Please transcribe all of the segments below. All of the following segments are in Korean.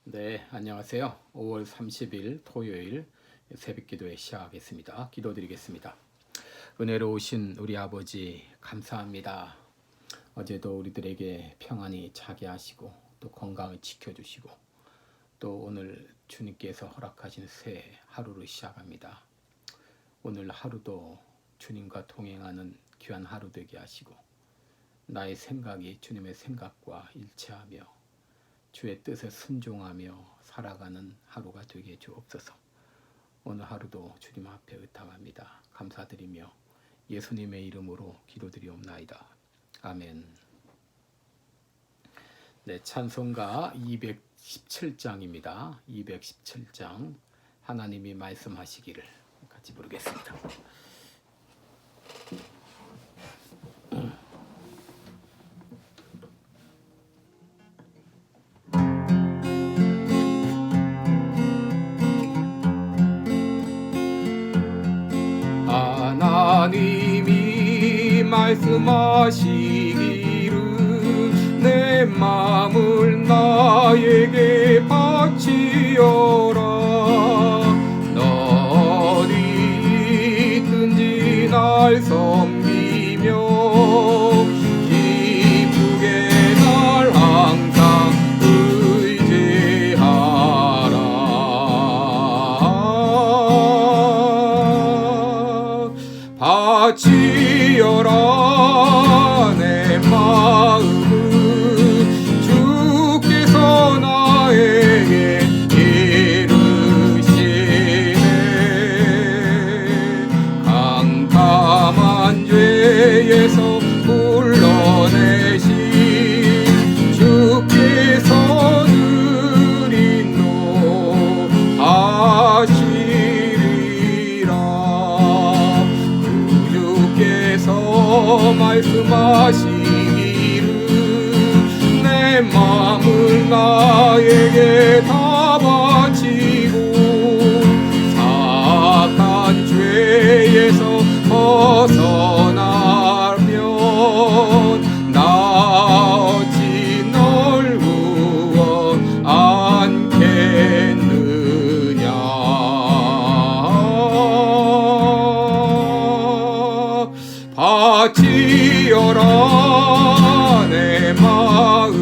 네, 안녕하세요. 5월 30일 토요일 새벽기도회 시작하겠습니다. 기도드리겠습니다. 은혜로우신 우리 아버지 감사합니다. 어제도 우리들에게 평안히 자게 하시고 또 건강을 지켜주시고 또 오늘 주님께서 허락하신 새 하루를 시작합니다. 오늘 하루도 주님과 동행하는 귀한 하루 되게 하시고 나의 생각이 주님의 생각과 일치하며 주의 뜻에 순종하며 살아가는 하루가 되게 주옵소서. 오늘 하루도 주님 앞에 의탁합니다. 감사드리며 예수님의 이름으로 기도드리옵나이다. 아멘. 네, 찬송가 217장입니다. 217장 하나님이 말씀하시기를 같이 부르겠습니다. 하나님이 말씀하시기를 내 마음을 나에게 바치어라. 너리 있든지 날 섬기며 기쁘게 날 항상 의지하라. 바치어라 내 마음을 주께서 나에게 이르시네. 캄캄한 죄에서 불러내신 주께서 느린 노 하시리라. 주께서 말씀하시기를 내 마음을 나에게 다 바치고 사악한 죄에서 벗어나면 나 어찌 널 구원하겠느냐. 바치어라 내 마음을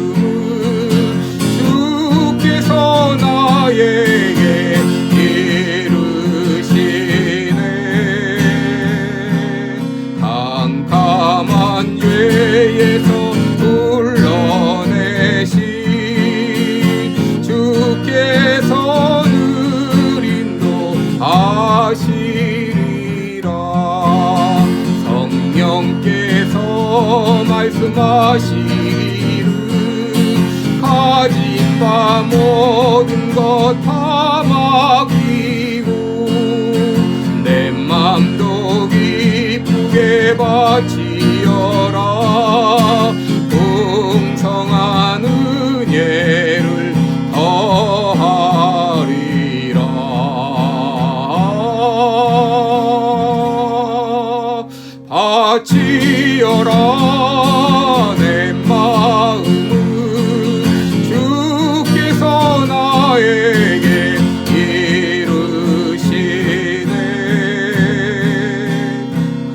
주께서 나에게 이르시네. 캄캄한 죄에서 불러내신 주께서 느린 노 하시리라. 성령께서 말씀하시기를 가진 바 모든 것 다 맡기고 내 맘도 기쁘게 바치어라. 풍성한 은혜를 더하리라. 바치어라 내 마음을 주께서 나에게 이르시네.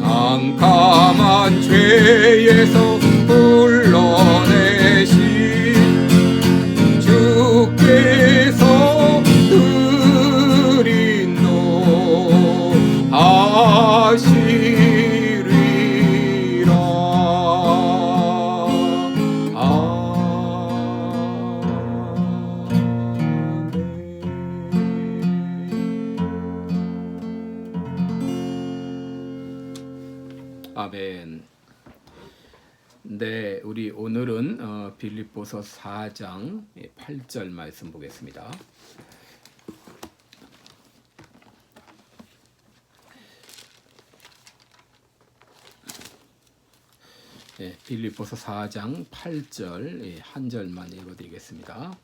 캄캄한 죄에서 불러내신 주께서 느린 노 하시리라. 아멘. 네, 우리 오늘은 빌립보서 4장 8절 말씀 보겠습니다. 네, 빌립보서 4장 8절 한 절만 읽어드리겠습니다.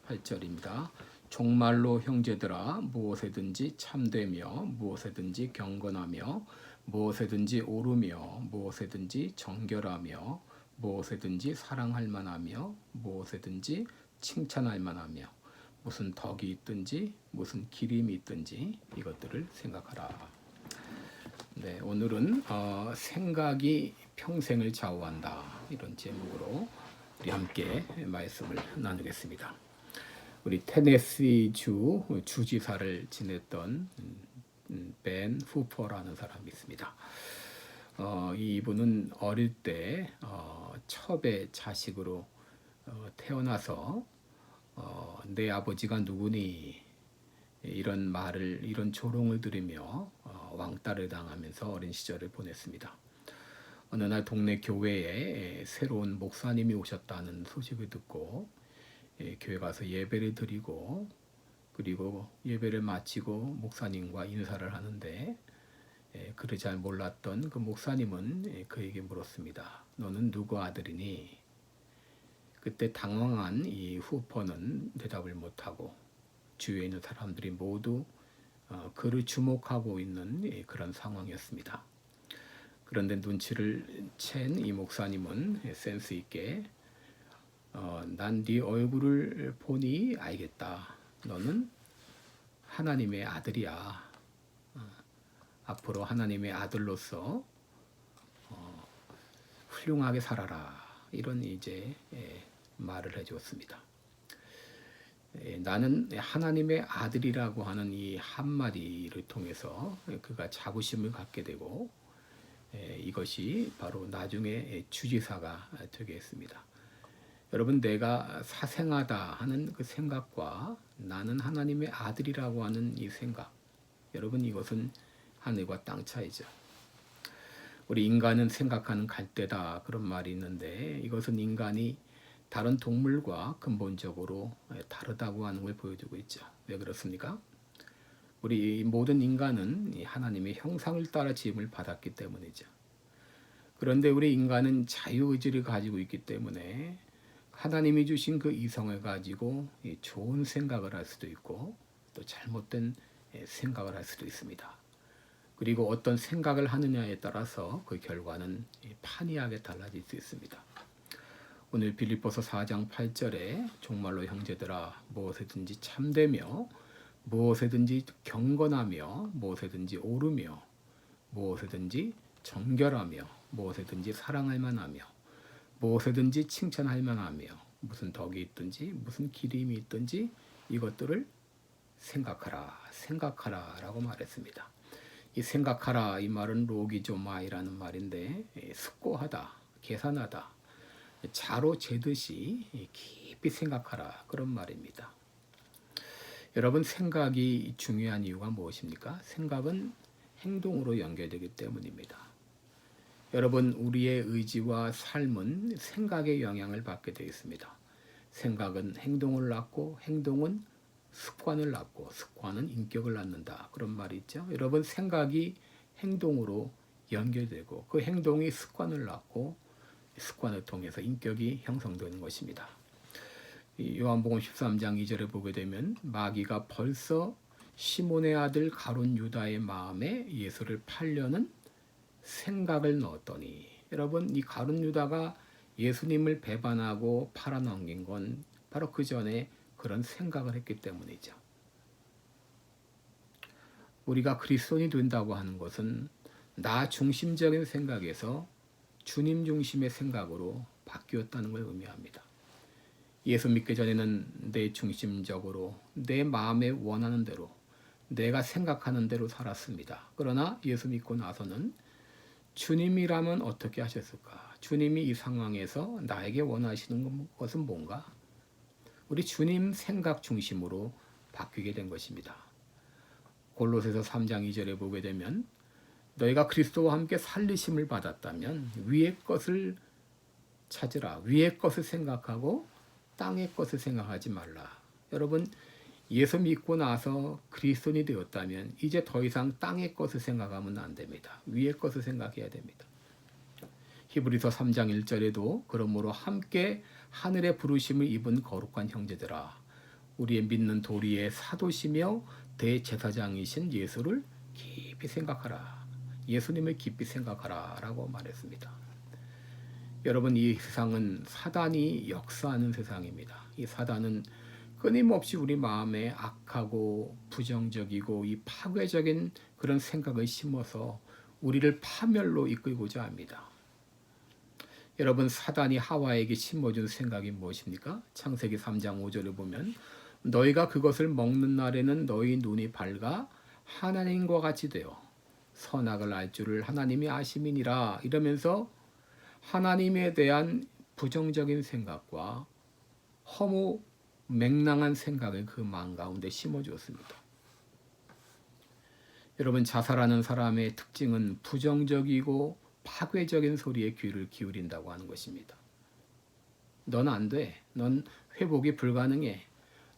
8절입니다. 종말로 형제들아 무엇에든지 참되며 무엇에든지 경건하며 무엇에든지 오르며 무엇에든지 정결하며 무엇에든지 사랑할 만하며 무엇에든지 칭찬할 만하며 무슨 덕이 있든지 무슨 기림이 있든지 이것들을 생각하라. 네, 오늘은 생각이 평생을 좌우한다 이런 제목으로 우리 함께 말씀을 나누겠습니다. 우리 테네시주 주지사를 지냈던 벤 후퍼라는 사람이 있습니다. 이분은 어릴 때 첩의 자식으로 태어나서 내 아버지가 누구니 이런 말을 이런 조롱을 들으며 왕따를 당하면서 어린 시절을 보냈습니다. 어느 날 동네 교회에 새로운 목사님이 오셨다는 소식을 듣고 교회 가서 예배를 드리고 그리고 예배를 마치고 목사님과 인사를 하는데 그를 잘 몰랐던 그 목사님은 그에게 물었습니다. 너는 누구 아들이니? 그때 당황한 이 후퍼는 대답을 못하고 주위에 있는 사람들이 모두 그를 주목하고 있는 그런 상황이었습니다. 그런데 눈치를 챈 이 목사님은 센스 있게 난 네 얼굴을 보니 알겠다. 너는 하나님의 아들이야. 앞으로 하나님의 아들로서 훌륭하게 살아라. 이런 이제 말을 해주었습니다. 나는 하나님의 아들이라고 하는 이 한마디를 통해서 그가 자부심을 갖게 되고 이것이 바로 나중에 주지사가 되게 했습니다. 여러분, 내가 사생하다 하는 그 생각과 나는 하나님의 아들이라고 하는 이 생각, 여러분 이것은 하늘과 땅 차이죠. 우리 인간은 생각하는 갈대다 그런 말이 있는데 이것은 인간이 다른 동물과 근본적으로 다르다고 하는 걸 보여주고 있죠. 왜 그렇습니까? 우리 모든 인간은 하나님의 형상을 따라 지음을 받았기 때문이죠. 그런데 우리 인간은 자유의지를 가지고 있기 때문에 하나님이 주신 그 이성을 가지고 좋은 생각을 할 수도 있고 또 잘못된 생각을 할 수도 있습니다. 그리고 어떤 생각을 하느냐에 따라서 그 결과는 판이하게 달라질 수 있습니다. 오늘 빌립보서 4장 8절에 정말로 형제들아 무엇에든지 참되며 무엇에든지 경건하며 무엇에든지 오르며 무엇에든지 정결하며 무엇에든지 사랑할 만하며 무엇에든지 칭찬할 만하며 무슨 덕이 있든지 무슨 기림이 있든지 이것들을 생각하라 라고 말했습니다. 이 생각하라 이 말은 로기조마이라는 말인데 숙고하다, 계산하다, 자로 재듯이 깊이 생각하라 그런 말입니다. 여러분, 생각이 중요한 이유가 무엇입니까? 생각은 행동으로 연결되기 때문입니다. 여러분, 우리의 의지와 삶은 생각의 영향을 받게 되어 있습니다. 생각은 행동을 낳고 행동은 습관을 낳고 습관은 인격을 낳는다 그런 말이 있죠. 여러분, 생각이 행동으로 연결되고 그 행동이 습관을 낳고 습관을 통해서 인격이 형성되는 것입니다. 요한복음 13장 2절에 보게 되면 마귀가 벌써 시몬의 아들 가룟 유다의 마음에 예수를 팔려는 생각을 넣었더니, 여러분, 이 가룟 유다가 예수님을 배반하고 팔아넘긴 건 바로 그 전에 그런 생각을 했기 때문이죠. 우리가 그리스도인이 된다고 하는 것은 나 중심적인 생각에서 주님 중심의 생각으로 바뀌었다는 걸 의미합니다. 예수 믿기 전에는 내 중심적으로 내 마음에 원하는 대로 내가 생각하는 대로 살았습니다. 그러나 예수 믿고 나서는 주님이라면 어떻게 하셨을까? 주님이 이 상황에서 나에게 원하시는 것은 뭔가? 우리 주님 생각 중심으로 바뀌게 된 것입니다. 골로새서 3장 2절에 보게 되면 너희가 그리스도와 함께 살리심을 받았다면 위의 것을 찾으라. 위의 것을 생각하고 땅의 것을 생각하지 말라. 여러분, 예수 믿고 나서 그리스도인이 되었다면 이제 더 이상 땅의 것을 생각하면 안 됩니다. 위의 것을 생각해야 됩니다. 히브리서 3장 1절에도 그러므로 함께 하늘의 부르심을 입은 거룩한 형제들아, 우리의 믿는 도리의 사도시며 대제사장이신 예수를 깊이 생각하라. 예수님을 깊이 생각하라 라고 말했습니다. 여러분, 이 세상은 사단이 역사하는 세상입니다. 이 사단은 끊임없이 우리 마음에 악하고 부정적이고 이 파괴적인 그런 생각을 심어서 우리를 파멸로 이끌고자 합니다. 여러분, 사단이 하와에게 심어준 생각이 무엇입니까? 창세기 3장 5절에 보면 너희가 그것을 먹는 날에는 너희 눈이 밝아 하나님과 같이 되어 선악을 알 줄을 하나님이 아심이니라, 이러면서 하나님에 대한 부정적인 생각과 허무 맹랑한 생각을 그 마음 가운데 심어주었습니다. 여러분, 자살하는 사람의 특징은 부정적이고 파괴적인 소리에 귀를 기울인다고 하는 것입니다. 넌 안 돼. 넌 회복이 불가능해.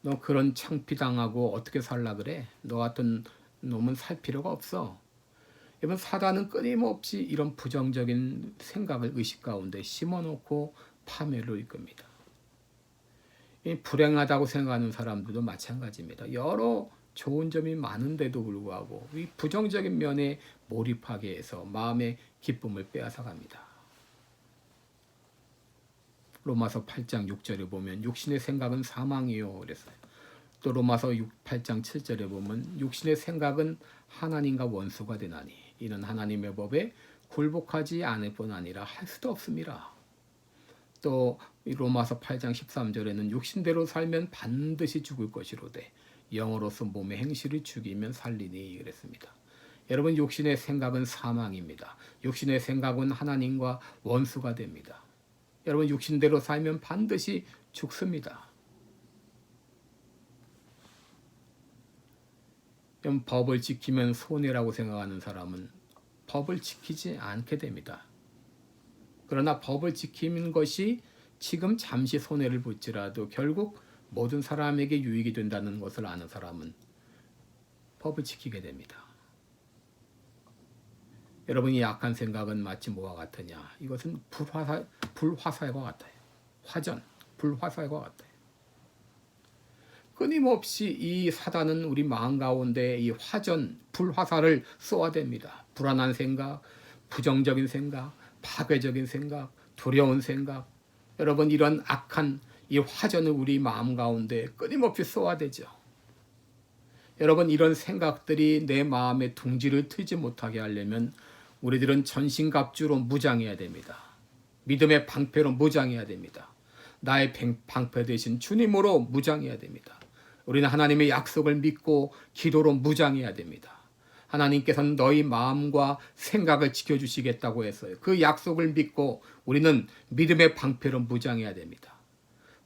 너 그런 창피당하고 어떻게 살라 그래? 너 같은 놈은 살 필요가 없어. 여러분, 사단은 끊임없이 이런 부정적인 생각을 의식 가운데 심어놓고 파멸로 이끕니다. 불행하다고 생각하는 사람들도 마찬가지입니다. 여러 좋은 점이 많은데도 불구하고 이 부정적인 면에 몰입하게 해서 마음의 기쁨을 빼앗아갑니다. 로마서 8장 6절에 보면 육신의 생각은 사망이요 그랬어요. 또 로마서 8장 7절에 보면 육신의 생각은 하나님과 원수가 되나니 이는 하나님의 법에 굴복하지 않을 뿐 아니라 할 수도 없습니다. 또 로마서 8장 13절에는 육신대로 살면 반드시 죽을 것이로되 영으로서 몸의 행실을 죽이면 살리니 그랬습니다. 여러분, 육신의 생각은 사망입니다. 육신의 생각은 하나님과 원수가 됩니다. 여러분, 육신대로 살면 반드시 죽습니다. 법을 지키면 손해라고 생각하는 사람은 법을 지키지 않게 됩니다. 그러나 법을 지키는 것이 지금 잠시 손해를 볼지라도 결국 모든 사람에게 유익이 된다는 것을 아는 사람은 법을 지키게 됩니다. 여러분이 약한 생각은 마치 뭐와 같으냐? 이것은 불화살과 같아요. 화전, 불화살과 같아요. 끊임없이 이 사단은 우리 마음 가운데 이 화전, 불화살을 쏘아댑니다. 불안한 생각, 부정적인 생각, 파괴적인 생각, 두려운 생각. 여러분, 이런 악한 이 화전을 우리 마음 가운데 끊임없이 쏘아대죠. 여러분, 이런 생각들이 내 마음의 둥지를 트지 못하게 하려면 우리들은 전신갑주로 무장해야 됩니다. 믿음의 방패로 무장해야 됩니다. 나의 방패 대신 주님으로 무장해야 됩니다. 우리는 하나님의 약속을 믿고 기도로 무장해야 됩니다. 하나님께서는 너희 마음과 생각을 지켜주시겠다고 했어요. 그 약속을 믿고 우리는 믿음의 방패로 무장해야 됩니다.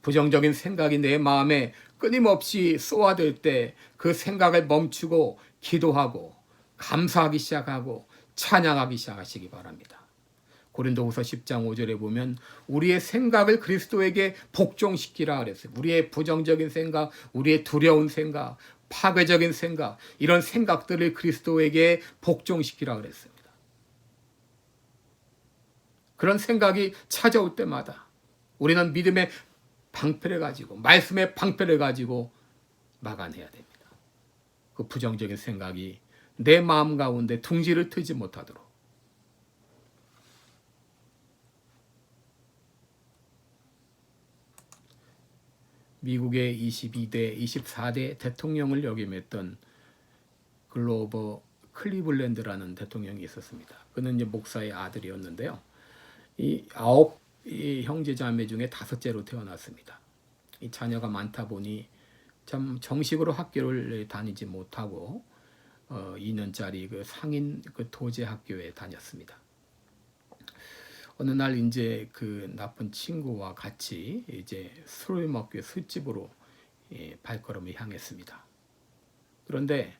부정적인 생각이 내 마음에 끊임없이 쏘아들 때 그 생각을 멈추고 기도하고 감사하기 시작하고 찬양하기 시작하시기 바랍니다. 고린도후서 10장 5절에 보면 우리의 생각을 그리스도에게 복종시키라 그랬어요. 우리의 부정적인 생각, 우리의 두려운 생각, 파괴적인 생각, 이런 생각들을 그리스도에게 복종시키라 그랬습니다. 그런 생각이 찾아올 때마다 우리는 믿음의 방패를 가지고, 말씀의 방패를 가지고 막아내야 됩니다. 그 부정적인 생각이 내 마음 가운데 둥지를 트지 못하도록. 미국의 22대, 24대 대통령을 역임했던 글로버 클리블랜드라는 대통령이 있었습니다. 그는 이제 목사의 아들이었는데요. 이 9 형제 자매 중에 5째로 태어났습니다. 이 자녀가 많다 보니 참 정식으로 학교를 다니지 못하고 2년짜리 그 상인 그 도제 학교에 다녔습니다. 어느 날 이제 그 나쁜 친구와 같이 이제 술을 먹기 술집으로 발걸음을 향했습니다. 그런데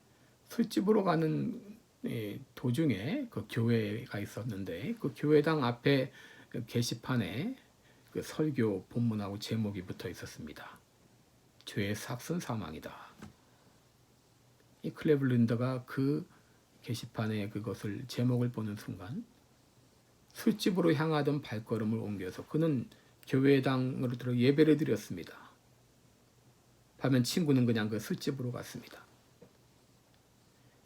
술집으로 가는 도중에 그 교회가 있었는데 그 교회당 앞에 그 게시판에 그 설교 본문하고 제목이 붙어 있었습니다. 죄의 삭슨 사망이다. 이 클레블랜드가 그 게시판에 그것을 제목을 보는 순간 술집으로 향하던 발걸음을 옮겨서 그는 교회당으로 들어 예배를 드렸습니다. 반면 친구는 그냥 그 술집으로 갔습니다.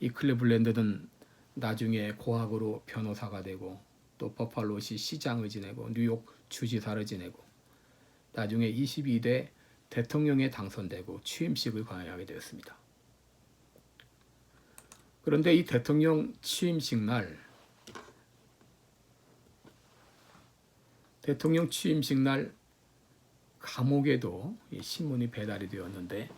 이 클레블랜드는 나중에 고학으로 변호사가 되고 또 버팔로시 시장을 지내고 뉴욕 주지사를 지내고 나중에 22대 대통령에 당선되고 취임식을 관여하게 되었습니다. 그런데 이 대통령 취임식 날 감옥에도 이 신문이 배달이 되었는데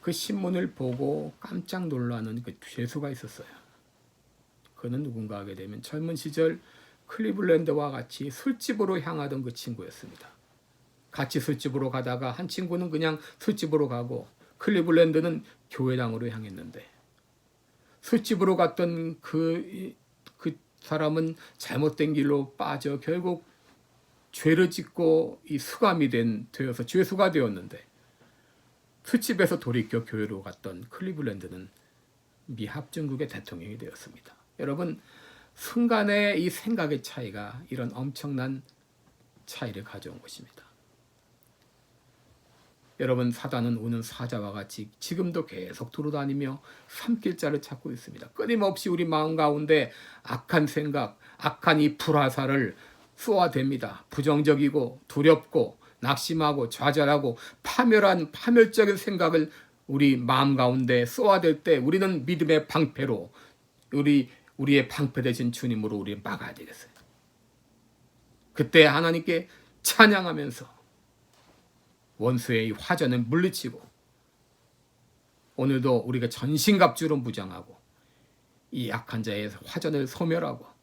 그 신문을 보고 깜짝 놀라는 그 죄수가 있었어요. 그는 누군가 하게 되면 젊은 시절 클리블랜드와 같이 술집으로 향하던 그 친구였습니다. 같이 술집으로 가다가 한 친구는 그냥 술집으로 가고 클리블랜드는 교회당으로 향했는데 술집으로 갔던 그 사람은 잘못된 길로 빠져 결국 죄를 짓고 이 수감이 되어서 죄수가 되었는데 술집에서 돌이켜 교회로 갔던 클리블랜드는 미 합중국의 대통령이 되었습니다. 여러분, 순간의 이 생각의 차이가 이런 엄청난 차이를 가져온 것입니다. 여러분, 사단은 우는 사자와 같이 지금도 계속 돌아다니며 삼킬자를 찾고 있습니다. 끊임없이 우리 마음 가운데 악한 생각, 악한 이 불화살을 쏘아댑니다. 부정적이고 두렵고 낙심하고 좌절하고 파멸적인 생각을 우리 마음 가운데 쏘아댈 때 우리는 믿음의 방패로 우리의 방패 되신 주님으로 우리를 막아야 되겠어요. 그때 하나님께 찬양하면서 원수의 화전을 물리치고 오늘도 우리가 전신갑주로 무장하고 이 약한 자의 화전을 소멸하고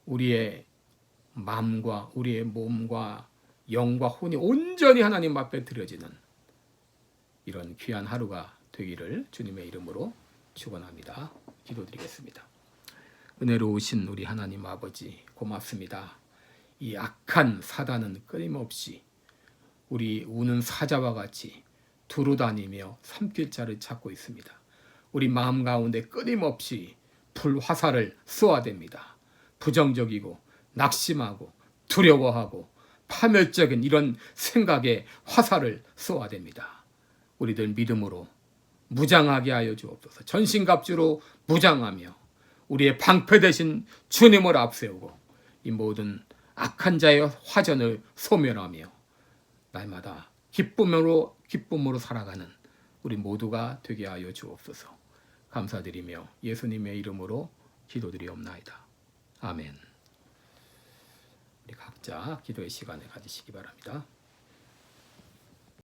우리의 마음과 우리의 몸과 영과 혼이 온전히 하나님 앞에 드려지는 이런 귀한 하루가 되기를 주님의 이름으로 축원합니다. 기도드리겠습니다. 은혜로우신 우리 하나님 아버지 고맙습니다. 이 악한 사단은 끊임없이 우리 우는 사자와 같이 두루다니며 삼킬자를 찾고 있습니다. 우리 마음 가운데 끊임없이 불화살을 쏘아댑니다. 부정적이고 낙심하고 두려워하고 파멸적인 이런 생각에 화살을 쏘아댑니다. 우리들 믿음으로 무장하게 하여 주옵소서. 전신갑주로 무장하며 우리의 방패 되신 주님을 앞세우고 이 모든 악한 자의 화전을 소멸하며 날마다 기쁨으로 살아가는 우리 모두가 되게 하여 주옵소서. 감사드리며 예수님의 이름으로 기도드리옵나이다. 아멘. 우리 각자 기도의 시간을 가지시기 바랍니다.